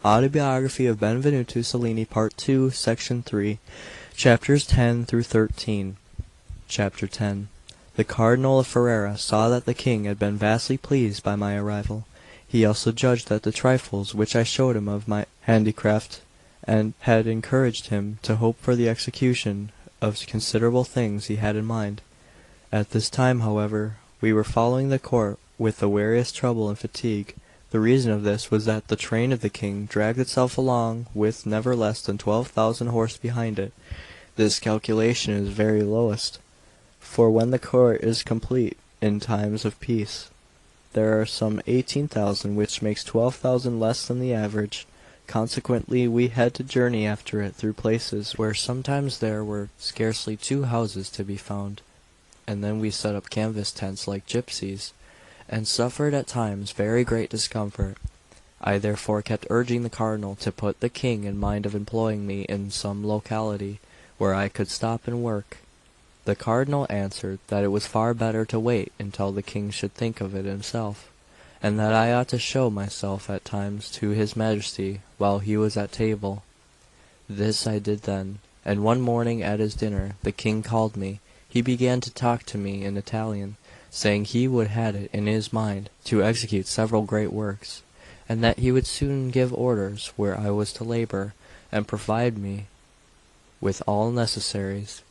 Autobiography of Benvenuto Cellini, Part 2, Section 3, Chapters 10 through 13. Chapter 10. The Cardinal of Ferrara saw that the king had been vastly pleased by my arrival. He also judged that the trifles which I showed him of my handicraft, and had encouraged him to hope for the execution of considerable things he had in mind. At this time, however, we were following the court with the weariest trouble and fatigue. The reason of this was that the train of the king dragged itself along with never less than 12,000 horse behind it. This calculation is very lowest, for when the court is complete in times of peace, there are some 18,000, which makes 12,000 less than the average. Consequently, we had to journey after it through places where sometimes there were scarcely 2 houses to be found, and then we set up canvas tents like gypsies, and suffered at times very great discomfort. I therefore kept urging the cardinal to put the king in mind of employing me in some locality where I could stop and work. The cardinal answered that it was far better to wait until the king should think of it himself, and that I ought to show myself at times to his majesty while he was at table. This I did then, and one morning at his dinner the king called me. He began to talk to me in Italian, saying he would had it in his mind to execute several great works, and that he would soon give orders where I was to labor, and provide me with all necessaries.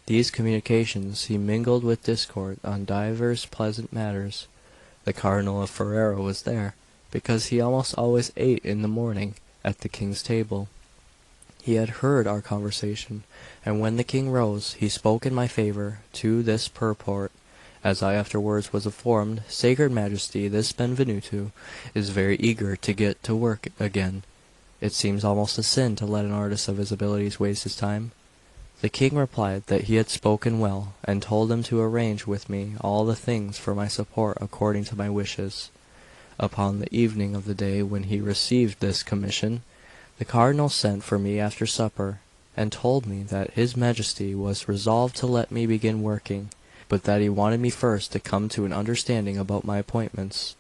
These communications he mingled with discourse on divers pleasant matters. The Cardinal of Ferrara was there, because he almost always ate in the morning at the king's table. He had heard our conversation, and when the king rose, he spoke in my favor to this purport: as I afterwards was informed, Sacred Majesty, this Benvenuto is very eager to get to work again. It seems almost a sin to let an artist of his abilities waste his time. The king replied that he had spoken well, and told him to arrange with me all the things for my support according to my wishes. Upon the evening of the day when he received this commission, the cardinal sent for me after supper, and told me that his majesty was resolved to let me begin working, but that he wanted me first to come to an understanding about my appointments.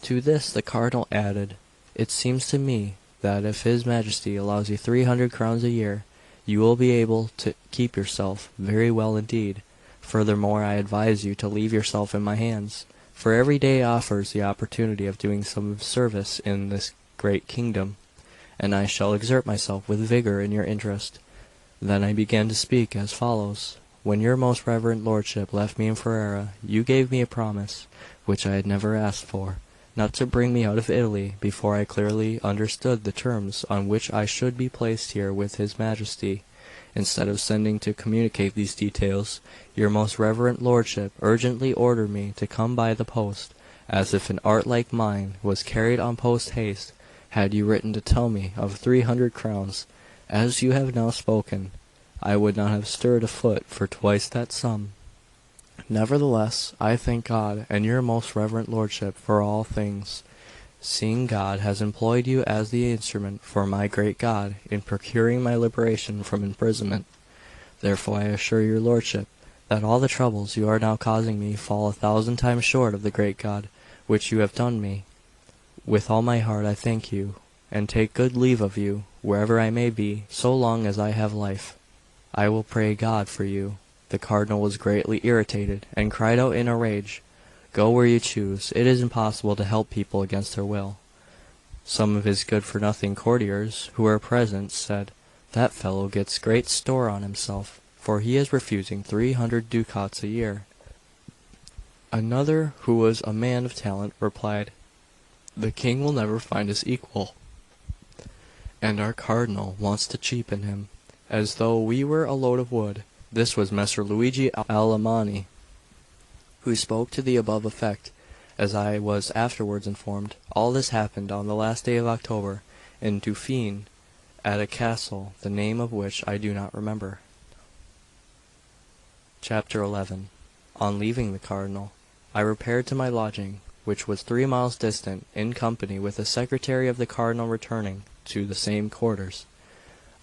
To this the cardinal added: "It seems to me that if his majesty allows you 300 crowns a year, you will be able to keep yourself very well indeed. Furthermore, I advise you to leave yourself in my hands, for every day offers the opportunity of doing some service in this great kingdom, and I shall exert myself with vigor in your interest." Then I began to speak as follows: "When your most reverend lordship left me in Ferrara, you gave me a promise, which I had never asked for, not to bring me out of Italy before I clearly understood the terms on which I should be placed here with his majesty. Instead of sending to communicate these details, your most reverend lordship urgently ordered me to come by the post, as if an art like mine was carried on post haste. Had you written to tell me of 300 crowns, as you have now spoken, I would not have stirred a foot for twice that sum. Nevertheless, I thank God and your most reverend lordship for all things, seeing God has employed you as the instrument for my great God in procuring my liberation from imprisonment. Therefore I assure your lordship that all the troubles you are now causing me fall 1,000 times short of the great God which you have done me. With all my heart I thank you, and take good leave of you, wherever I may be, so long as I have life. I will pray God for you." The cardinal was greatly irritated, and cried out in a rage: "Go where you choose. It is impossible to help people against their will." Some of his good-for-nothing courtiers who were present said, "That fellow gets great store on himself, for he is refusing 300 ducats a year." Another, who was a man of talent, replied, "The king will never find his equal, and our cardinal wants to cheapen him, as though we were a load of wood." This was Messer Luigi Alamanni, who spoke to the above effect. As I was afterwards informed, all this happened on the last day of October, in Dauphine, at a castle, the name of which I do not remember. Chapter 11. On leaving the cardinal, I repaired to my lodging, which was 3 miles distant, in company with a secretary of the cardinal returning to the same quarters.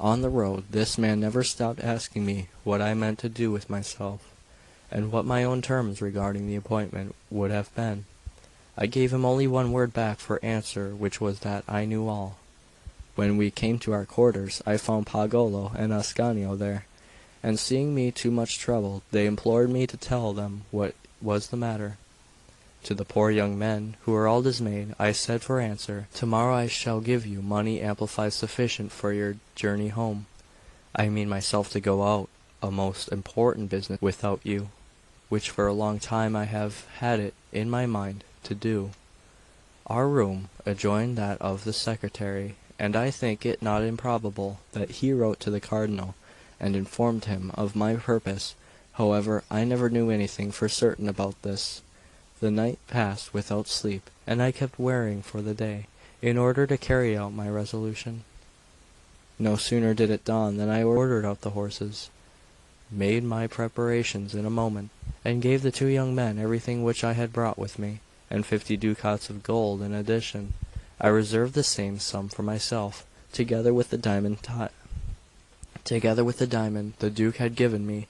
On the road, this man never stopped asking me what I meant to do with myself, and what my own terms regarding the appointment would have been. I gave him only one word back for answer, which was that I knew all. When we came to our quarters, I found Pagolo and Ascanio there, and seeing me too much troubled, they implored me to tell them what was the matter. To the poor young men, who were all dismayed, I said for answer, "Tomorrow I shall give you money amplified sufficient for your journey home. I mean myself to go out a most important business without you, which for a long time I have had it in my mind to do." Our room adjoined that of the secretary, and I think it not improbable that he wrote to the cardinal, and informed him of my purpose. However, I never knew anything for certain about this. The night passed without sleep, and I kept wearying for the day, in order to carry out my resolution. No sooner did it dawn than I ordered out the horses, made my preparations in a moment, and gave the two young men everything which I had brought with me, and 50 ducats of gold in addition. I reserved the same sum for myself, together with the diamond the Duke had given me.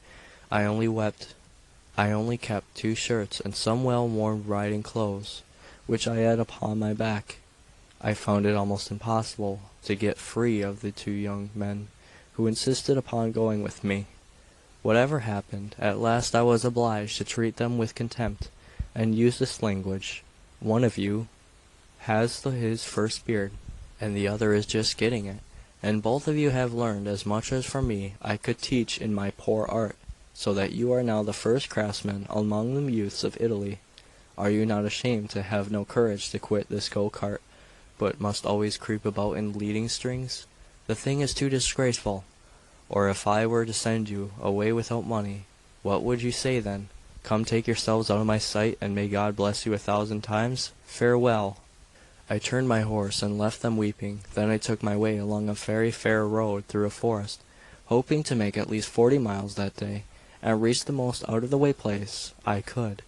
I only kept 2 shirts and some well-worn riding clothes, which I had upon my back. I found it almost impossible to get free of the 2 young men, who insisted upon going with me. Whatever happened, at last I was obliged to treat them with contempt, and use this language: "One of you has his first beard, and the other is just getting it, and both of you have learned as much as from me I could teach in my poor art, so that you are now the first craftsmen among the youths of Italy. Are you not ashamed to have no courage to quit this go-cart, but must always creep about in leading strings? The thing is too disgraceful. Or if I were to send you away without money, what would you say then? Come, take yourselves out of my sight, and may God bless you 1,000 times. Farewell." I turned my horse and left them weeping. Then I took my way along a very fair road through a forest, hoping to make at least 40 miles that day, and reach the most out-of-the-way place I could.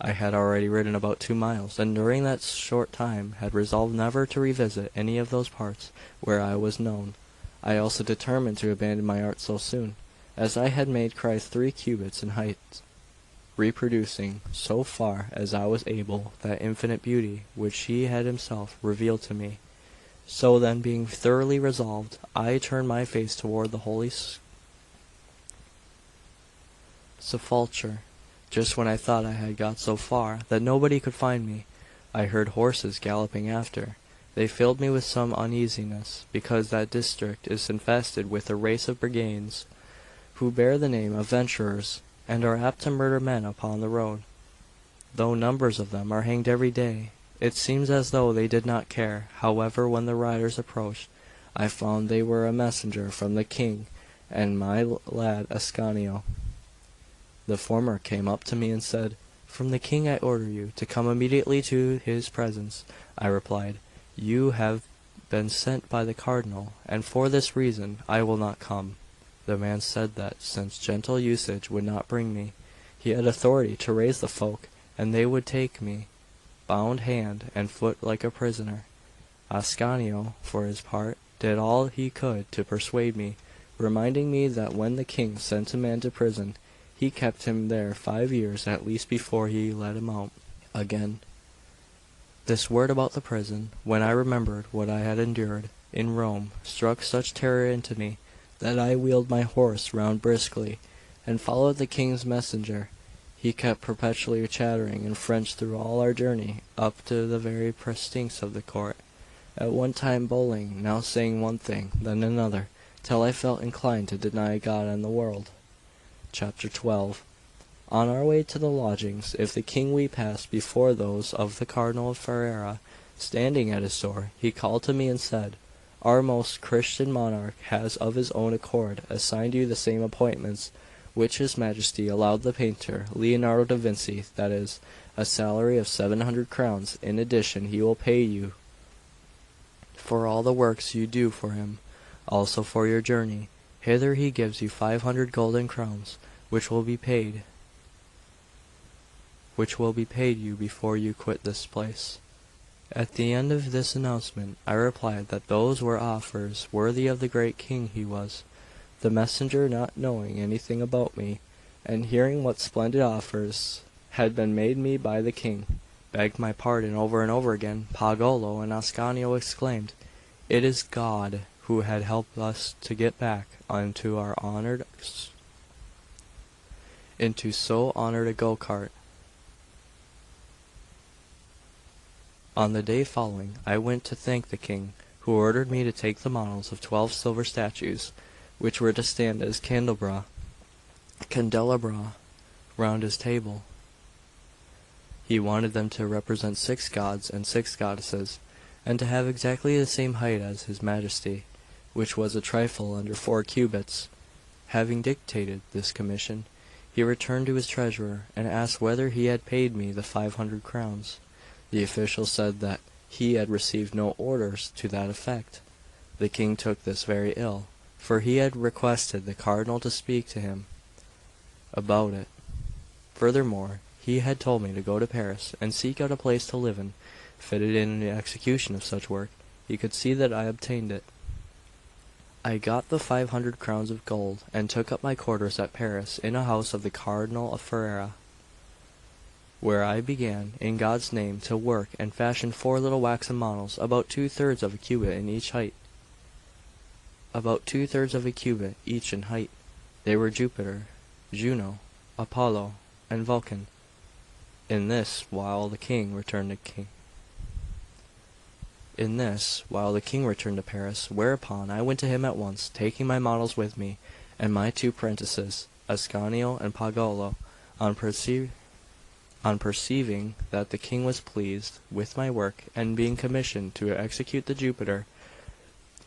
I had already ridden about 2 miles, and during that short time had resolved never to revisit any of those parts where I was known. I also determined to abandon my art so soon, as I had made Christ 3 cubits in height, reproducing, so far as I was able, that infinite beauty which he had himself revealed to me. So then, being thoroughly resolved, I turned my face toward the holy sepulchre. Just when I thought I had got so far that nobody could find me, I heard horses galloping after. They filled me with some uneasiness, because that district is infested with a race of brigands, who bear the name of venturers, and are apt to murder men upon the road. Though numbers of them are hanged every day, it seems as though they did not care. However, when the riders approached, I found they were a messenger from the king and my lad Ascanio. The former came up to me and said, "From the king I order you to come immediately to his presence." I replied, "You have been sent by the cardinal, and for this reason I will not come." The man said that, since gentle usage would not bring me, he had authority to raise the folk, and they would take me, bound hand and foot like a prisoner. Ascanio, for his part, did all he could to persuade me, reminding me that when the king sent a man to prison, he kept him there 5 years at least before he let him out again. This word about the prison, when I remembered what I had endured in Rome, struck such terror into me, that I wheeled my horse round briskly, and followed the king's messenger. He kept perpetually chattering in French through all our journey, up to the very precincts of the court, at one time bowling, now saying one thing, then another, till I felt inclined to deny God and the world. Chapter 12. On our way to the lodgings of the king we passed before those of the Cardinal of Ferrara. Standing at his door, he called to me and said, "Our most Christian monarch has of his own accord assigned you the same appointments which his Majesty allowed the painter Leonardo da Vinci, that is, a salary of 700 crowns. In addition, he will pay you for all the works you do for him, also for your journey. Hither he gives you 500 golden crowns, which will be paid you before you quit this place." At the end of this announcement, I replied that those were offers worthy of the great king he was. The messenger, not knowing anything about me, and hearing what splendid offers had been made me by the king, begged my pardon over and over again. Pagolo and Ascanio exclaimed, It is God who had helped us to get back into our into so honored a go-cart. On the day following, I went to thank the king, who ordered me to take the models of 12 silver statues, which were to stand as candelabra round his table. He wanted them to represent 6 gods and 6 goddesses, and to have exactly the same height as his Majesty, which was a trifle under 4 cubits. Having dictated this commission, he returned to his treasurer, and asked whether he had paid me the 500 crowns. The official said that he had received no orders to that effect. The king took this very ill, for he had requested the cardinal to speak to him about it. Furthermore, he had told me to go to Paris and seek out a place to live in, fitted in the execution of such work. He could see that I obtained it. I got the 500 crowns of gold, and took up my quarters at Paris in a house of the Cardinal of Ferrara, where I began, in God's name, to work and fashion 4 little waxen models, about 2/3 of a cubit in each height. They were Jupiter, Juno, Apollo, and Vulcan. In this, while the king returned to Paris, whereupon I went to him at once, taking my models with me, and my 2 apprentices, Ascanio and Pagolo. On perceiving that the king was pleased with my work, and being commissioned to execute the Jupiter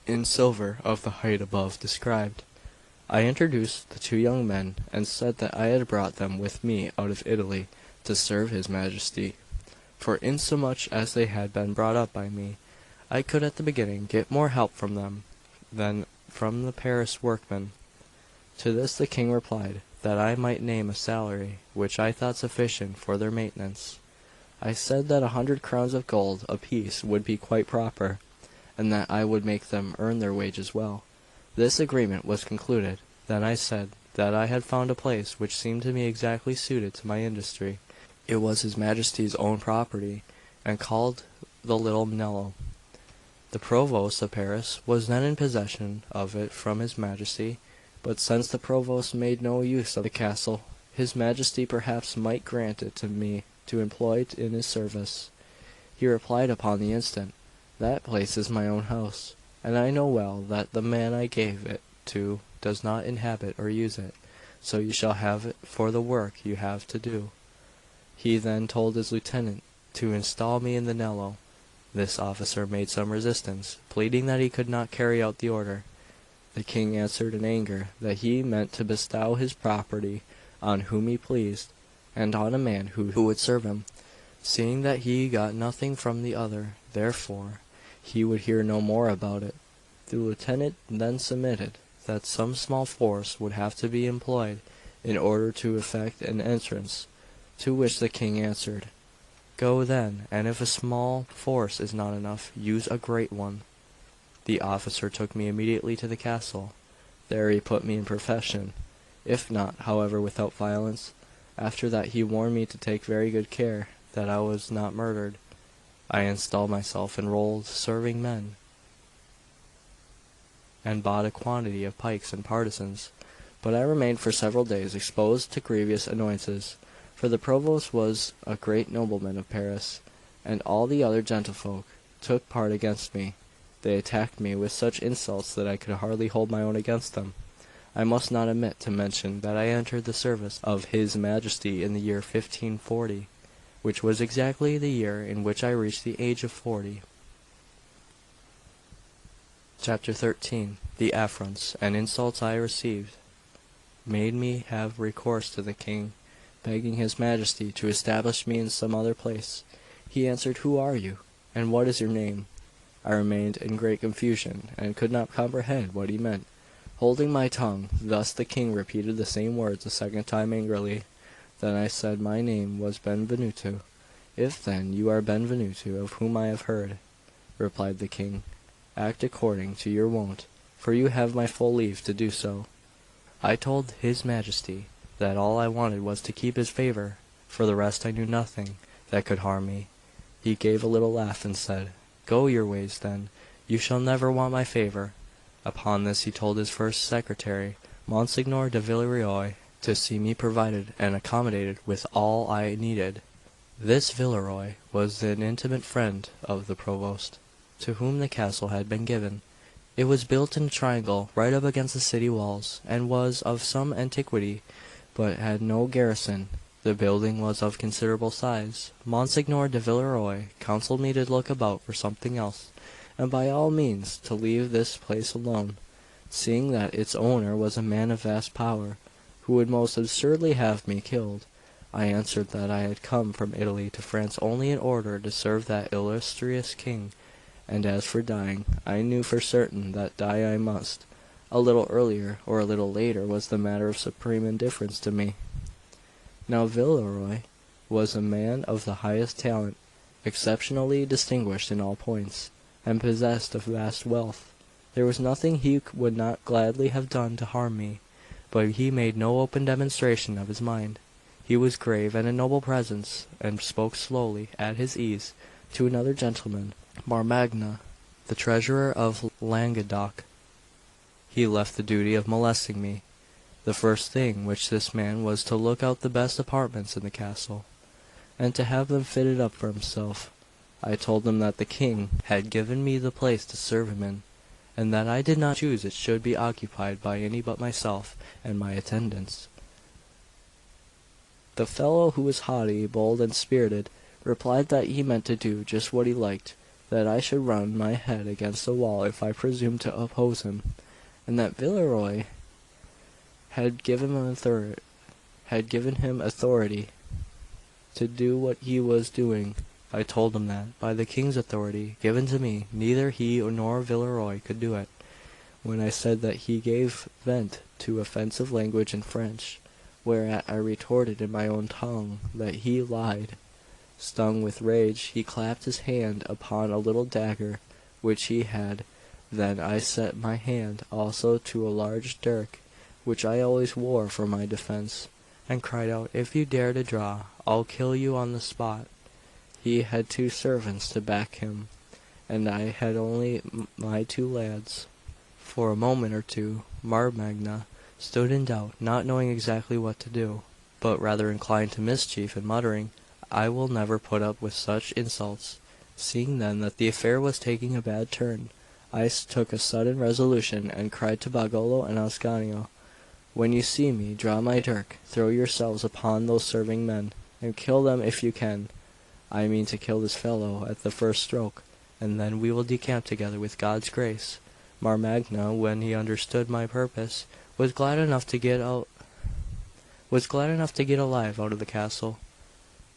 in silver of the height above described, I introduced the 2 young men, and said that I had brought them with me out of Italy to serve his Majesty. For insomuch as they had been brought up by me, I could at the beginning get more help from them than from the Paris workmen. To this the king replied, that I might name a salary which I thought sufficient for their maintenance. I said that 100 crowns of gold apiece would be quite proper, and that I would make them earn their wages well. This agreement was concluded. Then I said that I had found a place which seemed to me exactly suited to my industry. It was his Majesty's own property, and called the Little Nello. The provost of Paris was then in possession of it from his Majesty, but since the provost made no use of the castle, his Majesty perhaps might grant it to me to employ it in his service. He replied upon the instant, "That place is my own house, and I know well that the man I gave it to does not inhabit or use it, so you shall have it for the work you have to do." He then told his lieutenant to install me in the Nello. This officer made some resistance, pleading that he could not carry out the order. The king answered in anger that he meant to bestow his property on whom he pleased, and on a man who would serve him, seeing that he got nothing from the other. Therefore he would hear no more about it. The lieutenant then submitted that some small force would have to be employed in order to effect an entrance, to which the king answered, "Go then, and if a small force is not enough, use a great one." The officer took me immediately to the castle. There he put me in possession, if not, however, without violence. After that he warned me to take very good care that I was not murdered. I installed myself, enrolled serving men, and bought a quantity of pikes and partisans. But I remained for several days exposed to grievous annoyances, for the provost was a great nobleman of Paris, and all the other gentlefolk took part against me. They attacked me with such insults that I could hardly hold my own against them. I must not omit to mention that I entered the service of his Majesty in the year 1540, which was exactly the year in which I reached the age of 40. Chapter 13. The affronts and insults I received made me have recourse to the king, begging his Majesty to establish me in some other place. He answered, "Who are you, and what is your name?" I remained in great confusion, and could not comprehend what he meant. Holding my tongue, thus the king repeated the same words a second time angrily. Then I said my name was Benvenuto. "If, then, you are Benvenuto, of whom I have heard," replied the king, "act according to your wont, for you have my full leave to do so." I told his Majesty that all I wanted was to keep his favour. For the rest I knew nothing that could harm me. He gave a little laugh, and said, "Go your ways, then. You shall never want my favour." Upon this he told his first secretary, Monsignor de Villeroy, to see me provided and accommodated with all I needed. This Villeroy was an intimate friend of the provost, to whom the castle had been given. It was built in a triangle, right up against the city walls, and was of some antiquity, but had no garrison. The building was of considerable size. Monsignor de Villeroy counselled me to look about for something else, and by all means to leave this place alone, seeing that its owner was a man of vast power, who would most absurdly have me killed. I answered that I had come from Italy to France only in order to serve that illustrious king, and as for dying, I knew for certain that die I must. A little earlier or a little later was the matter of supreme indifference to me. Now Villeroy was a man of the highest talent, exceptionally distinguished in all points, and possessed of vast wealth. There was nothing he would not gladly have done to harm me, but he made no open demonstration of his mind. He was grave and a noble presence, and spoke slowly, at his ease, to another gentleman, Marmagna, the treasurer of Languedoc. He left the duty of molesting me. The first thing which this man was to look out the best apartments in the castle, and to have them fitted up for himself. I told him that the king had given me the place to serve him in, and that I did not choose it should be occupied by any but myself and my attendants. The fellow, who was haughty, bold, and spirited, replied that he meant to do just what he liked, that I should run my head against a wall if I presumed to oppose him, and that Villeroy had given him authority to do what he was doing. I told him that, by the king's authority given to me, neither he nor Villeroy could do it. When I said that, he gave vent to offensive language in French, whereat I retorted in my own tongue that he lied. Stung with rage, he clapped his hand upon a little dagger which he had. Then I set my hand also to a large dirk, which I always wore for my defence, and cried out, "If you dare to draw, I'll kill you on the spot." He had 2 servants to back him, and I had only my 2 lads. For a moment or two Marmagna stood in doubt, not knowing exactly what to do, but rather inclined to mischief, and muttering, "I will never put up with such insults." Seeing then that the affair was taking a bad turn, I took a sudden resolution, and cried to Bagolo and Ascanio, "When you see me draw my dirk, throw yourselves upon those serving men, and kill them if you can. I mean to kill this fellow at the first stroke, and then we will decamp together with God's grace." Marmagna, when he understood my purpose, was glad enough to get alive out of the castle.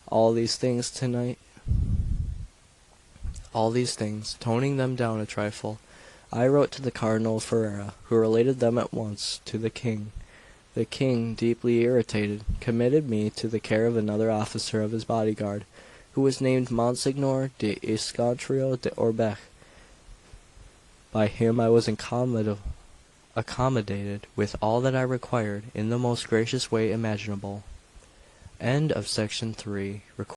All these things, toning them down a trifle, I wrote to the Cardinal Ferrara, who related them at once to the king. The king, deeply irritated, committed me to the care of another officer of his bodyguard, who was named Monsignor de Iscantrio de Orbec. By him I was accommodated with all that I required in the most gracious way imaginable. End of Section 3.